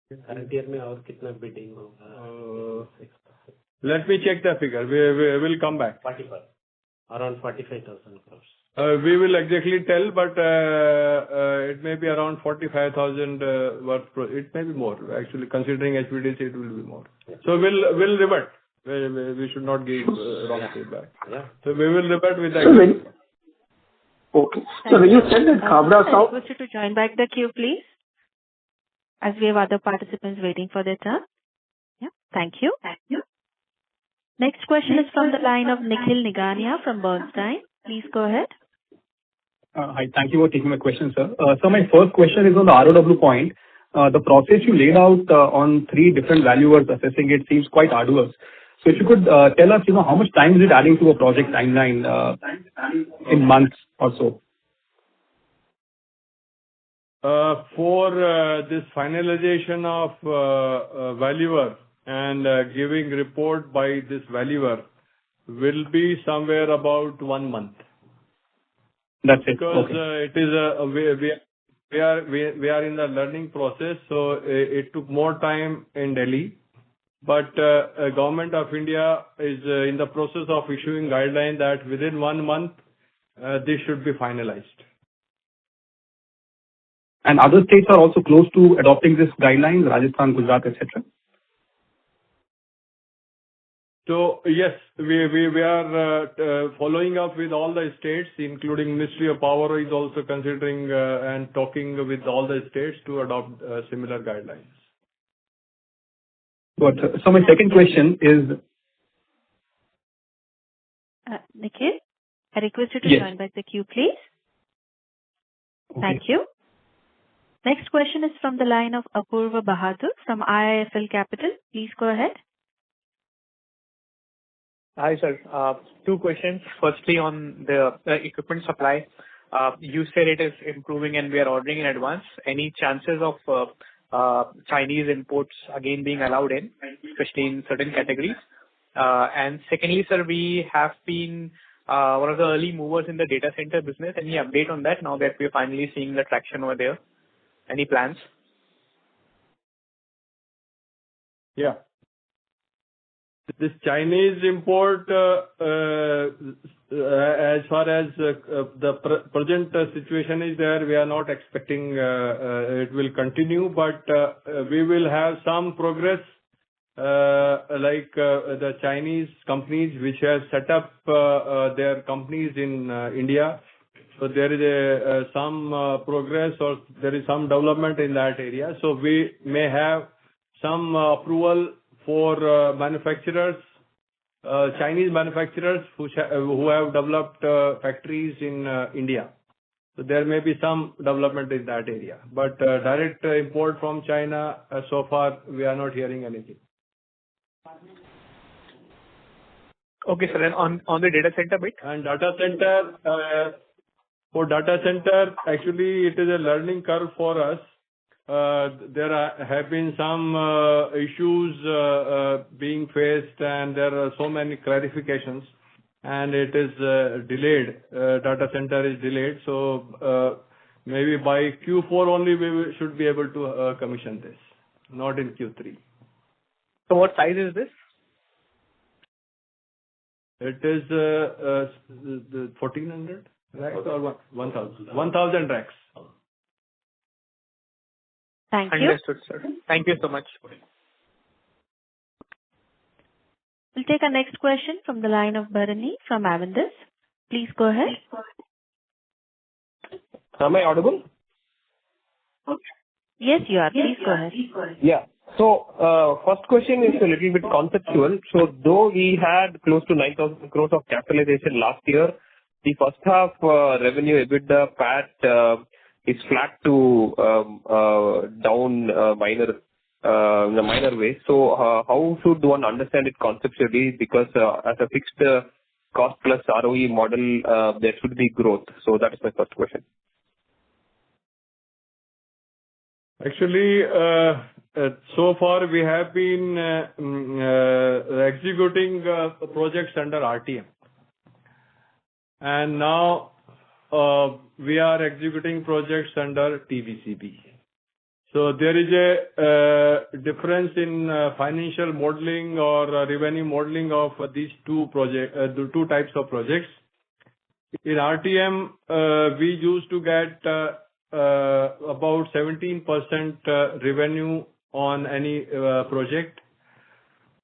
Bidding? Let me check the figure. We will come back. 45. Around 45,000 crores. We will exactly tell, but it may be around 45,000 worth. It may be more. Actually, considering HVDC, it will be more. Yeah. So we'll revert. We should not give wrong feedback. Yeah. So we will revert with that. Okay. So when you said that Khavda South... I request you to join back the queue, please, as we have other participants waiting for their turn. Yeah. Thank you. Next question is from the line of Nikhil Nigania from Bernstein. Please go ahead. Hi. Thank you for taking my question, sir. So my first question is on the ROW point. The process you laid out on 3 different valuers assessing it seems quite arduous. So if you could tell us, how much time is it adding to a project timeline in months or so? For this finalization of valuer and giving report by this valuer will be somewhere about 1 month. That's it. Because Okay. it is we are in the learning process, so it took more time in Delhi. But Government of India is in the process of issuing guidelines that within 1 month this should be finalized. And other states are also close to adopting this guidelines, Rajasthan, Gujarat, etc. So yes, we are following up with all the states, including Ministry of Power is also considering and talking with all the states to adopt similar guidelines. But so my second question is... Nikhil, I request you to Yes. join back the queue, please. Okay. Thank you. Next question is from the line of Apurva Bahadur from IIFL Capital. Please go ahead. Hi, sir. 2 questions. Firstly, on the equipment supply, you said it is improving and we are ordering in advance. Any chances of Chinese imports again being allowed in, especially in certain categories? And secondly, sir, we have been one of the early movers in the data center business. Any update on that now that we are finally seeing the traction over there? Any plans? Yeah. This Chinese import, as far as the present situation is there, we are not expecting it will continue, but we will have some progress, like the Chinese companies which have set up their companies in India. So there is some progress or there is some development in that area. So we may have some approval for manufacturers, Chinese manufacturers who have developed factories in India. So there may be some development in that area. But direct import from China, so far we are not hearing anything. Okay, sir. And on the data center bit? And data center, for data center, actually, it is a learning curve for us. There have been some issues being faced, and there are so many clarifications, and it is delayed. Data center is delayed. So maybe by Q4 only we should be able to commission this, not in Q3. So what size is this? It is 1,400 racks or 1,000? 1,000 racks. Thank you. Understood, sir. Thank you so much. We'll take our next question from the line of Bharani from Avendus. Please go ahead. Am I audible? Yes, you are. Please go ahead. Yeah. So, first question is a little bit conceptual. So, though we had close to 9,000 crores of capitalization last year, the first half revenue, EBITDA, PAT is flat to down minor in a minor way. So, how should one understand it conceptually? Because as a fixed cost plus ROE model, there should be growth. So, that is my first question. Actually, so far we have been executing projects under RTM. And now we are executing projects under TBCB. So there is a difference in financial modeling or revenue modeling of these two types of projects. In RTM, we used to get about 17% revenue on any project.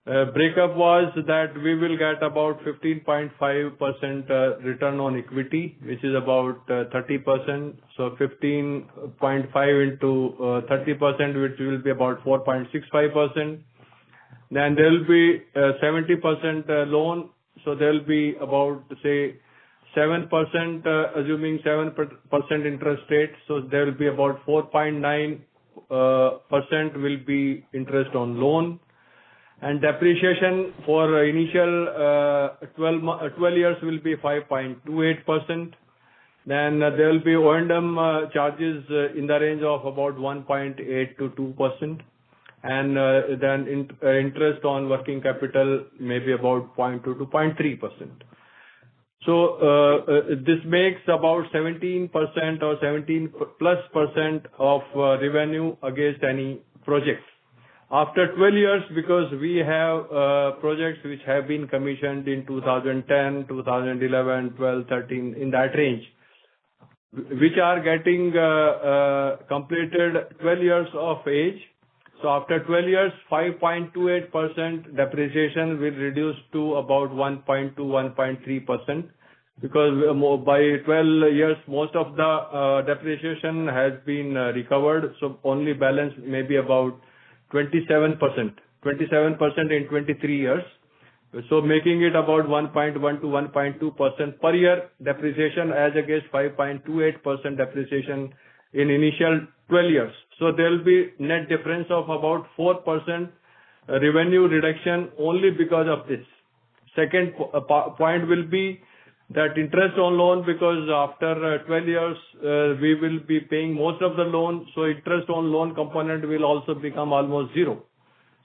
Breakup was that we will get about 15.5% return on equity, which is about 30%. So 15.5 into 30%, which will be about 4.65%. Then there will be 70% loan. So there will be about, say, 7%, assuming 7% interest rate. So there will be about 4.9% will be interest on loan. And depreciation for initial 12 years will be 5.28%. Then there will be O&M charges in the range of about 1.8 to 2%. And then interest on working capital may be about 0.2 to 0.3%. So this makes about 17% or 17+% of revenue against any project. After 12 years, because we have projects which have been commissioned in 2010, 2011, 12, 13, in that range, which are getting completed 12 years of age. So after 12 years, 5.28% depreciation will reduce to about 1.2, 1.3%. Because by 12 years, most of the depreciation has been recovered. So only balance may be about 27% in 23 years. So making it about 1.1 to 1.2% per year depreciation as against 5.28% depreciation in initial 12 years. So there will be net difference of about 4% revenue reduction only because of this. Second point will be that interest on loan, because after 12 years, we will be paying most of the loan. So interest on loan component will also become almost zero.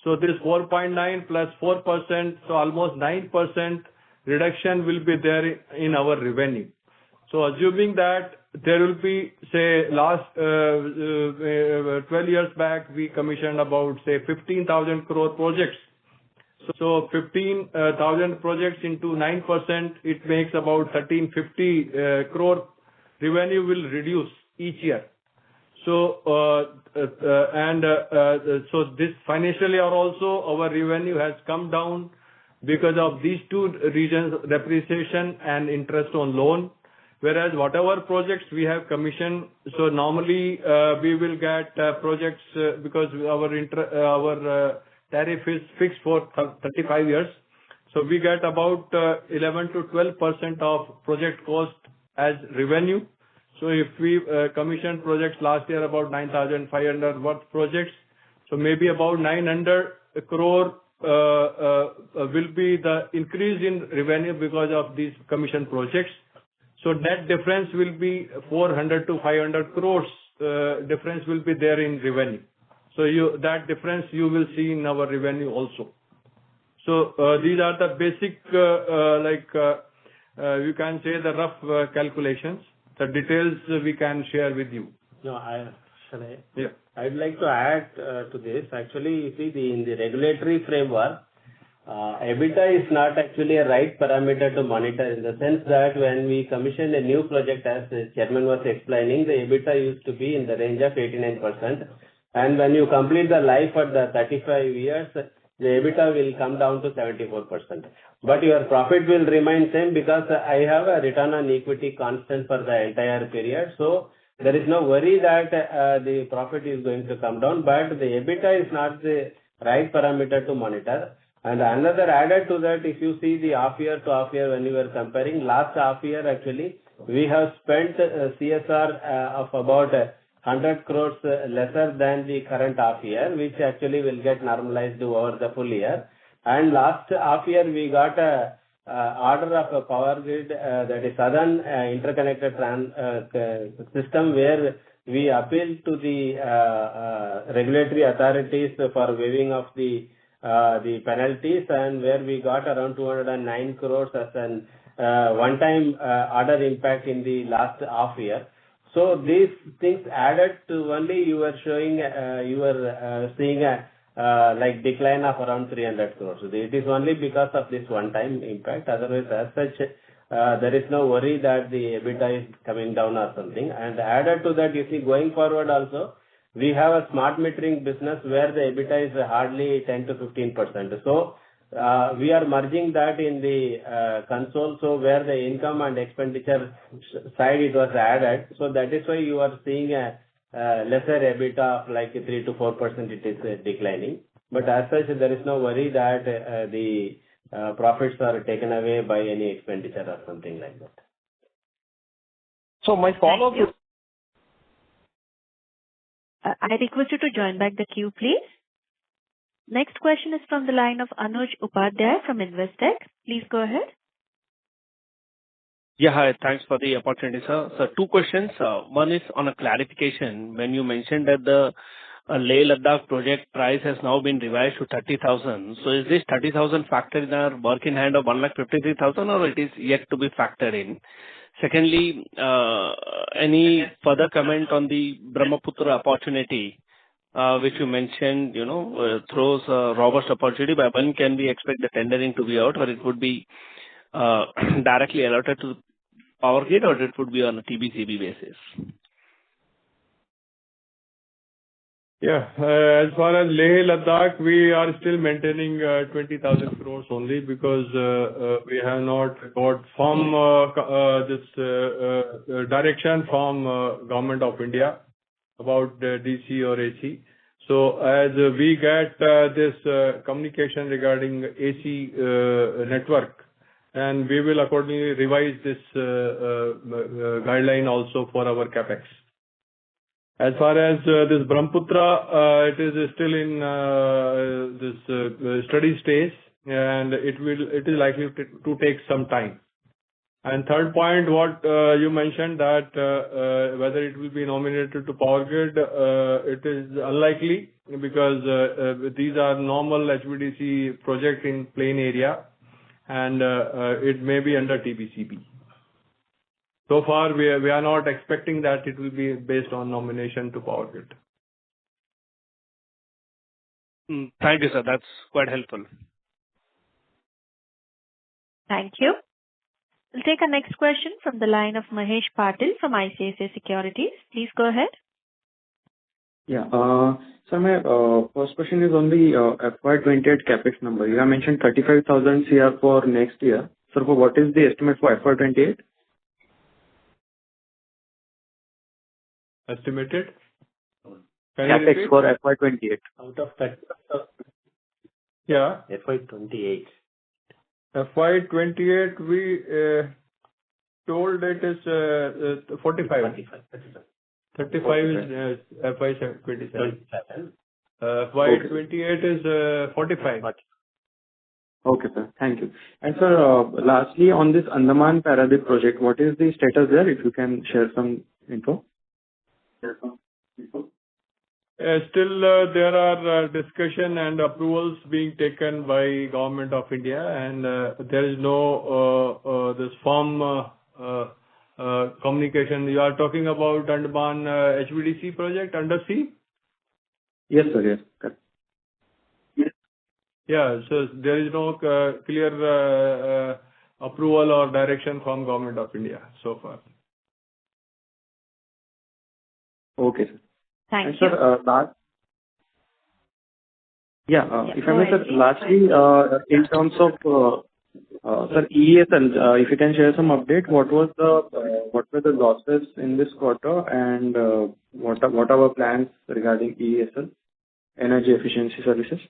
So this 4.9 plus 4%, so almost 9% reduction will be there in our revenue. So assuming that there will be, say, last 12 years back, we commissioned about, say, 15,000 crore projects. So 15,000 projects into 9%, it makes about 1,350 crore revenue will reduce each year. So, so this financially or also our revenue has come down because of these two reasons, depreciation and interest on loan. Whereas whatever projects we have commissioned, so normally we will get projects because our tariff is fixed for 35 years. So we get about 11 to 12% of project cost as revenue. So if we commissioned projects last year about 9,500 worth projects, so maybe about 900 crore will be the increase in revenue because of these commission projects. So net difference will be 400 to 500 crores. Difference will be there in revenue. So that difference you will see in our revenue also. So these are the basic, you can say the rough calculations. The details we can share with you. No, shall I? Yeah. I'd like to add to this. Actually, you see, in the regulatory framework, EBITDA is not actually a right parameter to monitor, in the sense that when we commissioned a new project, as the chairman was explaining, the EBITDA used to be in the range of 89%. And when you complete the life at the 35 years, the EBITDA will come down to 74%. But your profit will remain same because I have a return on equity constant for the entire period. So there is no worry that the profit is going to come down, but the EBITDA is not the right parameter to monitor. And another added to that, if you see the half year to half year when you were comparing, last half year actually, we have spent CSR of about 100 crores lesser than the current half year, which actually will get normalized over the full year. And last half year, we got a order of a power grid, that is Southern Interconnected System, where we appealed to the regulatory authorities for waiving of the penalties, and where we got around 209 crores as an one-time order impact in the last half year. So these things added to only you were showing, you were seeing a decline of around 300 crores. It is only because of this one-time impact. Otherwise, as such, there is no worry that the EBITDA is coming down or something. And added to that, you see, going forward also, we have a smart metering business where the EBITDA is hardly 10 to 15%. So we are merging that in the console, so where the income and expenditure side it was added. So that is why you are seeing a lesser EBITDA of like 3 to 4% it is declining. But as such, there is no worry that the profits are taken away by any expenditure or something like that. So my follow-up is... I request you to join back the queue, please. Next question is from the line of Anuj Upadhyay from Investec. Please go ahead. Yeah, hi. Thanks for the opportunity, sir. So two questions. One is on a clarification. When you mentioned that the Leh Ladakh project price has now been revised to 30,000. So is this 30,000 factored in our work in hand of 1,53,000, or it is yet to be factored in? Secondly, any further comment on the Brahmaputra opportunity, which you mentioned, throws a robust opportunity, but when can we expect the tendering to be out, or it would be directly allotted to Power Grid, or it would be on a TBCB basis? Yeah, as far as Leh Ladakh, we are still maintaining 20,000 crores only because we have not got from this direction from Government of India about DC or AC. So as we get this communication regarding AC network, and we will accordingly revise this guideline also for our capex. As far as this Brahmaputra, it is still in this study stage, and it is likely to take some time. And third point, what you mentioned that whether it will be nominated to Power Grid, it is unlikely because these are normal HVDC project in plain area, and it may be under TBCB. So far, we are not expecting that it will be based on nomination to Power Grid. Thank you, sir. That's quite helpful. Thank you. We'll take our next question from the line of Mahesh Patil from ICICI Securities. Please go ahead. Yeah. So my first question is on the FY28 capex number. You have mentioned 35,000 CR for next year. So for what is the estimate for FY28? Estimated? Capex for FY28. Out of that, Yeah. FY28. FY28, we told it is 45. 35 is FY27. FY28 is 45. Okay, sir. Thank you. And sir, lastly, on this Andaman Paradip project, what is the status there? If you can share some info. Still, there are discussion and approvals being taken by Government of India, and there is no this firm communication. You are talking about Andaman HVDC project, undersea? Yes, sir. Yes. Correct. Yeah. So there is no clear approval or direction from Government of India so far. Okay, sir. Thank And you. sir, if I Go may, ahead, sir, please. lastly, in terms of sir, EESL, if you can share some update, what were the losses in this quarter, and what are our plans regarding EESL, energy efficiency services?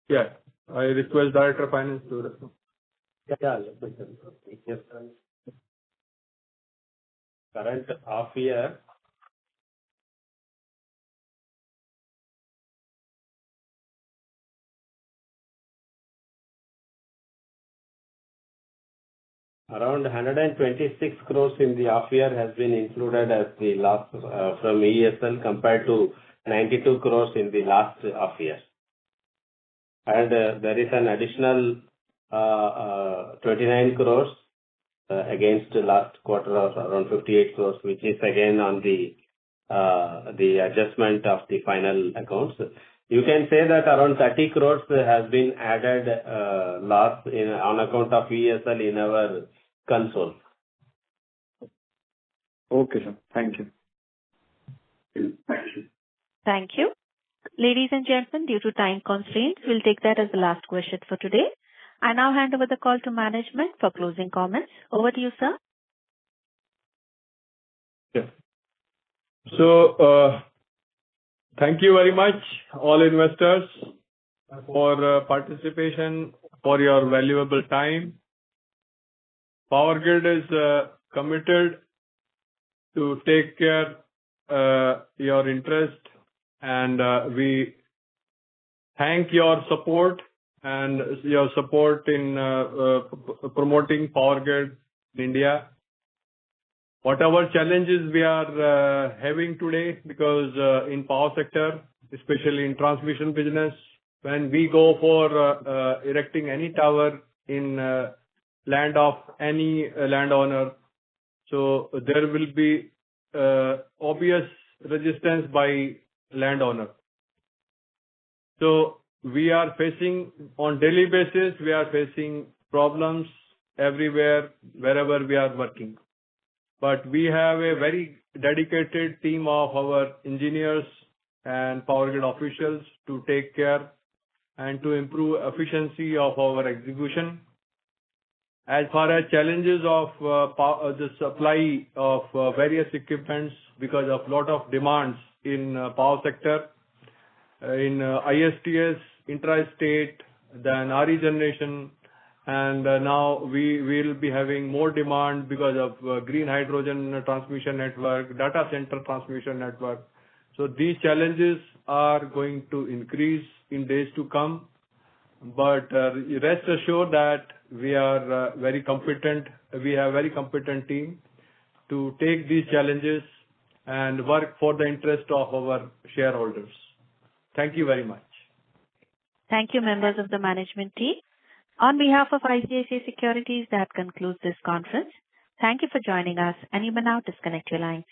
Yeah. I request Director of Finance to respond. Yes. Current half year, around 126 crores in the half year has been included as the loss from ESL compared to 92 crores in the last half year. And there is an additional 29 crores against the last quarter of around 58 crores, which is again on the adjustment of the final accounts. You can say that around 30 crores has been added loss on account of ESL in our console. Okay, sir. Thank you. Thank you. Ladies and gentlemen, due to time constraints, we'll take that as the last question for today. I now hand over the call to management for closing comments. Over to you, sir. Yeah. So, thank you very much, all investors, for participation, for your valuable time. Power Grid is committed to take care your interest, and we thank your support and your support in promoting Power Grid in India. Whatever challenges we are having today, because in power sector, especially in transmission business, when we go for erecting any tower in land of any landowner, so there will be obvious resistance by landowner. So we are facing on daily basis, we are facing problems everywhere, wherever we are working. But we have a very dedicated team of our engineers and Power Grid officials to take care and to improve efficiency of our execution. As far as challenges of the supply of various equipments, because of lot of demands in power sector, in ISTS, intra-state, then RE generation, and now we will be having more demand because of green hydrogen transmission network, data center transmission network. So these challenges are going to increase in days to come. But rest assured that we are very competent. We have very competent team to take these challenges and work for the interest of our shareholders. Thank you very much. Thank you, members of the management team. On behalf of ICICI Securities, that concludes this conference. Thank you for joining us, and you may now disconnect your lines.